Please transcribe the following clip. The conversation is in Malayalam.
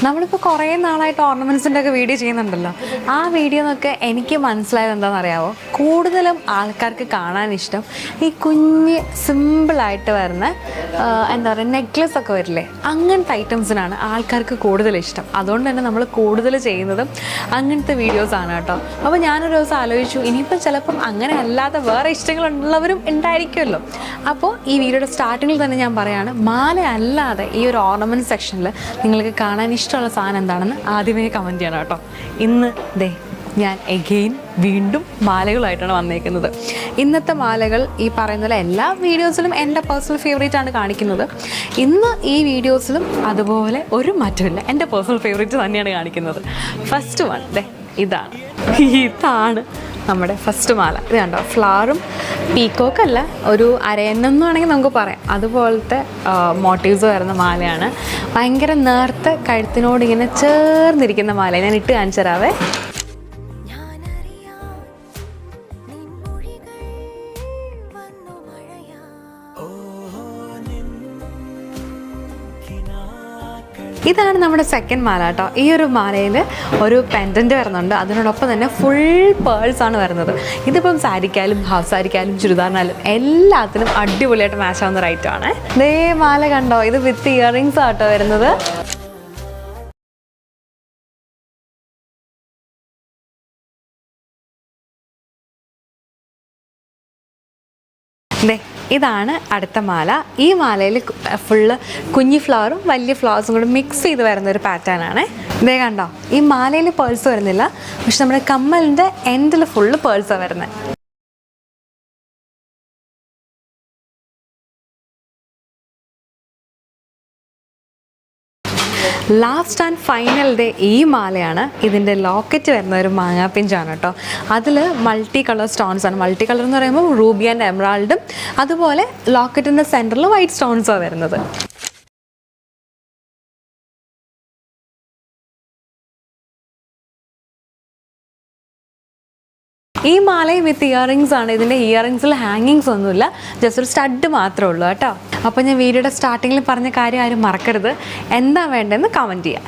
നമ്മളിപ്പോൾ കുറേ നാളായിട്ട് ഓർണമെൻറ്റ്സിൻ്റെ ഒക്കെ വീഡിയോ ചെയ്യുന്നുണ്ടല്ലോ. ആ വീഡിയോ എന്നൊക്കെ എനിക്ക് മനസ്സിലായത് എന്താണെന്ന് അറിയാമോ? കൂടുതലും ആൾക്കാർക്ക് കാണാനിഷ്ടം ഈ കുഞ്ഞ് സിമ്പിളായിട്ട് വരുന്ന എന്താ പറയുക നെക്ലസ് ഒക്കെ വരില്ലേ, അങ്ങനത്തെ ഐറ്റംസിനാണ് ആൾക്കാർക്ക് കൂടുതൽ ഇഷ്ടം. അതുകൊണ്ട് തന്നെ നമ്മൾ കൂടുതൽ ചെയ്യുന്നതും അങ്ങനത്തെ വീഡിയോസാണ് കേട്ടോ. അപ്പോൾ ഞാനൊരു ദിവസം ആലോചിച്ചു, ഇനിയിപ്പോൾ ചിലപ്പം അങ്ങനെ അല്ലാതെ വേറെ ഇഷ്ടങ്ങളുള്ളവരും ഉണ്ടായിരിക്കുമല്ലോ. അപ്പോൾ ഈ വീഡിയോയുടെ സ്റ്റാർട്ടിങ്ങിൽ തന്നെ ഞാൻ പറയുകയാണ്, മാല അല്ലാതെ ഈ ഒരു ഓർണമെൻറ്റ് സെക്ഷനിൽ നിങ്ങൾക്ക് കാണാൻ ഇഷ്ടമുള്ള സാധനം എന്താണെന്ന് ആദ്യമേ കമൻറ്റ് ചെയ്യണം കേട്ടോ. ഇന്ന് ഞാൻ എഗെയിൻ വീണ്ടും മാലകളായിട്ടാണ് വന്നേക്കുന്നത്. ഇന്നത്തെ മാലകൾ ഈ പറയുന്ന പോലെ എല്ലാ വീഡിയോസിലും എൻ്റെ പേഴ്സണൽ ഫേവറേറ്റ് ആണ് കാണിക്കുന്നത്. ഇന്ന് ഈ വീഡിയോസിലും അതുപോലെ ഒരു മാറ്റമില്ല, എൻ്റെ പേഴ്സണൽ ഫേവറേറ്റ് തന്നെയാണ് കാണിക്കുന്നത്. ഫസ്റ്റ് വൺ ഇതാണ് നമ്മുടെ ഫസ്റ്റ് മാല. ഇത് കണ്ടോ, ഫ്ലവറും പീക്കോക്കല്ല, ഒരു അരയന്നെന്ന് വേണമെങ്കിൽ നമുക്ക് പറയാം, അതുപോലത്തെ മോട്ടീവ്സ് വരുന്ന മാലയാണ്. ഭയങ്കര നേർത്ത കഴുത്തിനോട് ഇങ്ങനെ ചേർന്നിരിക്കുന്ന മാല. ഞാൻ ഇട്ട് കാണിച്ചു തരാവേ. ഇതാണ് നമ്മുടെ സെക്കൻഡ് മാല കേട്ടോ. ഈ ഒരു മാലയിൽ ഒരു പെൻഡൻറ്റ് വരുന്നുണ്ട്, അതിനോടൊപ്പം തന്നെ ഫുൾ പേൾസ് ആണ് വരുന്നത്. ഇതിപ്പം സാരിക്കായാലും ഹാഫ് സാരിക്കായാലും ചുരിദാറിനായാലും എല്ലാത്തിനും അടിപൊളിയായിട്ട് മാച്ച് ആവുന്ന ഒരു ഐറ്റമാണ്. ഇതേ മാല കണ്ടോ, ഇത് വിത്ത് ഇയറിങ്സ് ആട്ടോ വരുന്നത്. ഇതാണ് അടുത്ത മാല. ഈ മാലയിൽ ഫുള്ള് കുഞ്ഞി ഫ്ലവറും വലിയ ഫ്ലവേഴ്സും കൂടെ മിക്സ് ചെയ്ത് വരുന്ന ഒരു പാറ്റേൺ ആണ്. ഇതേ കണ്ടോ, ഈ മാലയിൽ പേൾസ് വരുന്നില്ല, പക്ഷെ നമ്മുടെ കമ്മലിൻ്റെ എൻഡിൽ ഫുള്ള് പേൾസാണ് വരുന്നത്. ലാസ്റ്റ് ആൻഡ് ഫൈനൽ ഈ മാലയാണ്. ഇതിൻ്റെ ലോക്കറ്റ് വരുന്ന ഒരു മാങ്ങാപ്പിഞ്ചാണ് കേട്ടോ. അതിൽ മൾട്ടി കളർ സ്റ്റോൺസ് ആണ്. മൾട്ടി കളർ എന്ന് പറയുമ്പോൾ റൂബി ആൻഡ് എമറാൾഡും, അതുപോലെ ലോക്കറ്റിൻ്റെ സെൻറ്ററിൽ വൈറ്റ് സ്റ്റോൺസാണ് വരുന്നത്. ഈ മാലയും വിത്ത് ഇയറിങ്സ് ആണ്. ഇതിൻ്റെ ഇയറിങ്സിൽ ഹാങ്ങിങ്സ് ഒന്നുമില്ല, ജസ്റ്റ് ഒരു സ്റ്റഡ് മാത്രമേ ഉള്ളൂ കേട്ടോ. അപ്പോൾ ഞാൻ വീഡിയോയുടെ സ്റ്റാർട്ടിങ്ങിൽ പറഞ്ഞ കാര്യം ആരും മറക്കരുത്. എന്താ വേണ്ടതെന്ന് കമൻറ്റ് ചെയ്യാം.